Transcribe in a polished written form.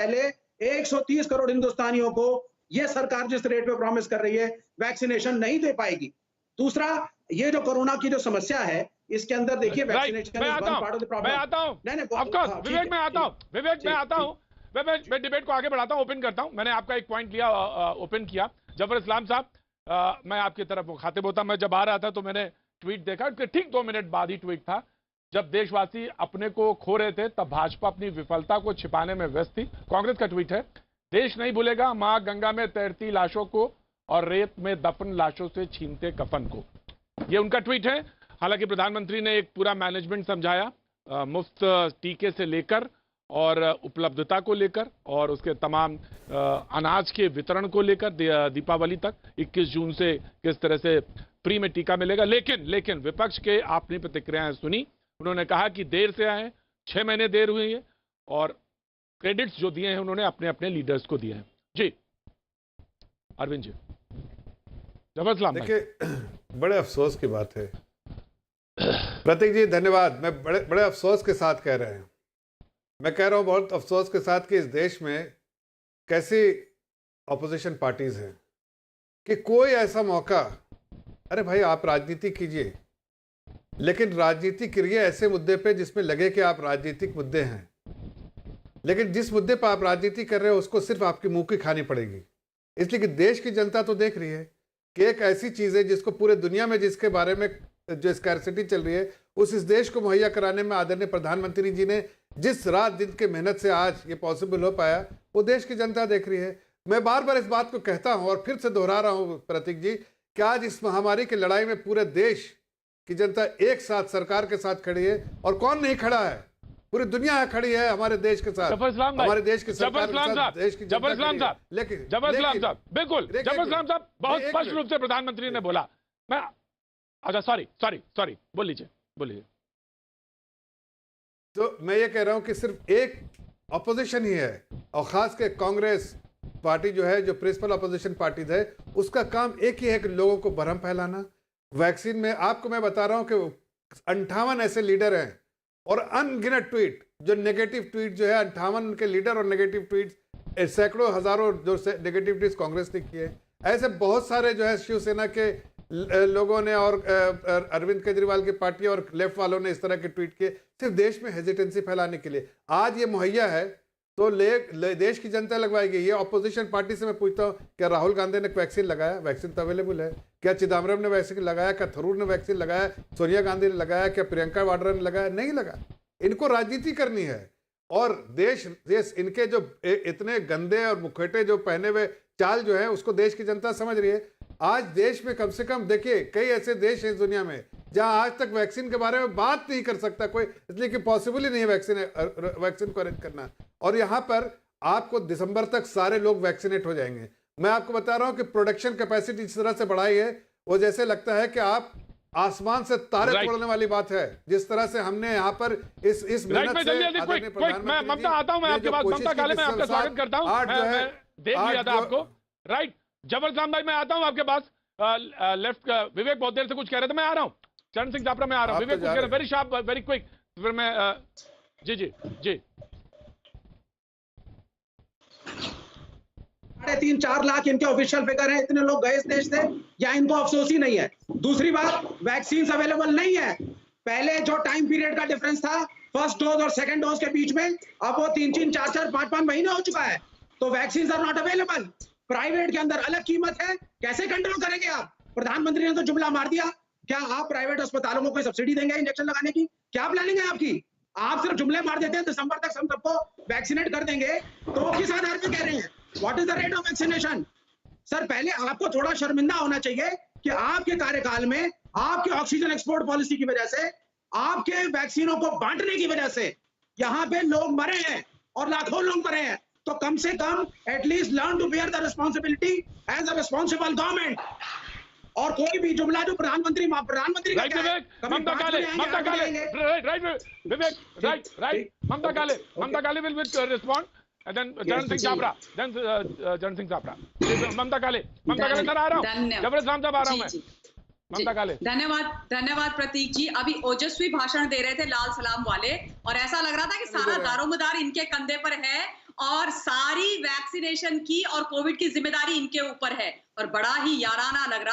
पहले 130 करोड़ हिंदुस्तानियों को ये सरकार जिस रेट पे प्रॉमिस कर रही है वैक्सीनेशन नहीं दे पाएगी। दूसरा, ये जो कोरोना की जो समस्या है इसके अंदर देखिए वैक्सीनेशन मैं आता हूं विवेक, मैं आता हूं मैं डिबेट को आगे बढ़ाता हूं, ओपन करता हूं। मैंने आपका एक पॉइंट लिया, ओपन किया। जफर इस्लाम साहब, मैं आपकी तरफ मुखातिब होता, मैं जब आ रहा था तो मैंने ट्वीट देखा, ठीक 2 मिनट बाद ही ट्वीट था। जब देशवासी अपने को खो रहे थे तब भाजपा अपनी विफलता को छिपाने में व्यस्त थी। कांग्रेस का ट्वीट है, देश नहीं भूलेगा मां गंगा में तैरती लाशों को और रेत में दफन लाशों से छीनते कफन को। ये उनका ट्वीट है। हालांकि प्रधानमंत्री ने एक पूरा मैनेजमेंट समझाया, मुफ्त टीके से लेकर और उपलब्धता को लेकर और उसके तमाम अनाज के वितरण को लेकर दीपावली तक 21 जून से किस तरह से फ्री में टीका मिलेगा। लेकिन विपक्ष के आपने प्रतिक्रियाएं सुनी। उन्होंने कहा कि देर से आए, 6 महीने देर हुई है और क्रेडिट्स जो दिए हैं उन्होंने अपने अपने लीडर्स को दिए हैं। जी अरविंद जी, जबरदस्त। देखिए, बड़े अफसोस की बात है प्रतीक जी, धन्यवाद। मैं बड़े अफसोस के साथ कह रहे हैं, मैं कह रहा हूं बहुत अफसोस के साथ कि इस देश में कैसी ऑपोजिशन पार्टीज हैं कि कोई ऐसा मौका, अरे भाई आप राजनीति कीजिए लेकिन राजनीति करिए ऐसे मुद्दे पे जिसमें लगे कि आप राजनीतिक मुद्दे हैं, लेकिन जिस मुद्दे पर आप राजनीति कर रहे हो उसको सिर्फ आपकी मुंह की खानी पड़ेगी। इसलिए कि देश की जनता तो देख रही है कि एक ऐसी चीज है जिसको पूरे दुनिया में, जिसके बारे में जो स्कैरसिटी चल रही है, उस इस देश को मुहैया कराने में आदरणीय प्रधानमंत्री जी ने जिस रात दिन के मेहनत से आज ये पॉसिबल हो पाया, वो देश की जनता देख रही है। मैं बार बार इस बात को कहता हूं और फिर से दोहरा रहा हूं प्रतीक जी कि आज इस महामारी की लड़ाई में पूरे देश की जनता एक साथ सरकार के साथ खड़ी है। और कौन नहीं खड़ा है? पूरी दुनिया खड़ी है हमारे देश के साथ, हमारे देश की सरकार के साथ, देश की जनता खड़ी है। लेकिन बिल्कुल जफर इस्लाम साहब, बहुत स्पष्ट रूप से प्रधानमंत्री ने बोला। मैं अच्छा सॉरी बोल लीजिए। तो मैं ये कह रहा हूं कि सिर्फ एक अपोजिशन ही है, और खास के कांग्रेस पार्टी जो है, जो प्रिंसिपल अपोजिशन पार्टी है, उसका काम एक ही है कि लोगों को भ्रम फैलाना। वैक्सीन में आपको मैं बता रहा हूं कि 58 ऐसे लीडर हैं और अनगिनत ट्वीट, जो नेगेटिव ट्वीट जो है 58 उनके लीडर और नेगेटिव ट्वीट सैकड़ों हजारों जो नेगेटिव ट्वीट कांग्रेस ने किए। ऐसे बहुत सारे जो है शिवसेना के लोगों ने और अरविंद केजरीवाल की पार्टी और लेफ्ट वालों ने इस तरह के ट्वीट किए, सिर्फ देश में हेजिटेंसी फैलाने के लिए। आज ये मुहैया है तो देश की जनता लगवाएगी। ये ऑपोजिशन पार्टी से मैं पूछता हूँ, क्या राहुल गांधी ने वैक्सीन लगाया? वैक्सीन तो अवेलेबल है। क्या चिदम्बरम ने वैक्सीन लगाया? क्या थरूर ने वैक्सीन लगाया? सोनिया गांधी ने लगाया? क्या प्रियंका वाड्रा ने लगाया? नहीं लगा। इनको राजनीति करनी है और देश इनके जो इतने गंदे और मुखौटे जो पहने हुए चाल जो है उसको देश की जनता समझ रही है। आज देश में कम से कम देखिए कई ऐसे देश हैं दुनिया में जहां आज तक वैक्सीन के बारे में बात नहीं कर सकता कोई, इसलिए कि पॉसिबल ही नहीं है वैक्सीन को अरेंज करना। और यहां पर आपको दिसंबर तक सारे लोग वैक्सीनेट हो जाएंगे। मैं आपको बता रहा हूं कि प्रोडक्शन कैपेसिटी जिस तरह से बढ़ाई है वो जैसे लगता है कि आप आसमान से तारे तोड़ने वाली बात है। जिस तरह से हमने यहाँ पर इस मेहनत से मैं ममता आता हूं, मैं आपके पास ममता काले में आपका स्वागत करता हूं। मैं देख लिया था आपको, राइट। जबरदस्त भाई, मैं आता हूं आपके पास। लेफ्ट विवेक बहुत देर से कुछ कह रहे थे, मैं आ रहा हूं। चरण सिंह जापरा में आ रहा हूं। विवेक कुछ कह रहे हैं, वेरी शार्प, वेरी क्विक। फिर मैं जी 3.5-4 लाख इनके ऑफिशियल फिगर है। इतने लोग गए इस देश से, या इनको अफसोस ही नहीं है? दूसरी बात, वैक्सीन अवेलेबल नहीं है। पहले जो टाइम पीरियड का डिफरेंस था फर्स्ट डोज और सेकंड डोज के बीच में, अब वो 3-3, 4-4, 5-5 महीने हो चुका है। तो vaccine are not available. Private के अंदर अलग कीमत है, कैसे कंट्रोल करेंगे आप? प्रधानमंत्री ने तो जुमला मार दिया। क्या आप प्राइवेट अस्पतालों को कोई सब्सिडी देंगे इंजेक्शन लगाने की? क्या प्लानिंग है आपकी? आप सिर्फ जुमले मार देते हैं दिसंबर तक हम सबको वैक्सीनेट कर देंगे, तो वो किस आधार पे कह रहे हैं? What is the rate of vaccination? Sir, पहले आपको थोड़ा शर्मिंदा होना चाहिए कि आपके कार्यकाल में आपके ऑक्सीजन एक्सपोर्ट पॉलिसी की वजह से, आपके वैक्सीनों को बांटने की वजह से यहाँ पे लोग मरे हैं और लाखों लोग मरे हैं। तो कम से कम at least learn to bear the responsibility as a responsible government. और कोई भी जुमला जो प्रधानमंत्री का क्या है? ममता काले will respond, then Charan Singh Chapra, Charan Singh Chapra, ममता काले सर आ रहा हूँ, जबरदस्त साहब आ रहा हूँ मैं। ममता काले, धन्यवाद प्रतीक जी। अभी ओजस्वी भाषण दे रहे थे लाल सलाम वाले, और ऐसा लग रहा था कि सारा दारोमदार इनके कंधे पर है और सारी वैक्सीनेशन की और कोविड की जिम्मेदारी इनके ऊपर है और बड़ा ही याराना लग रहा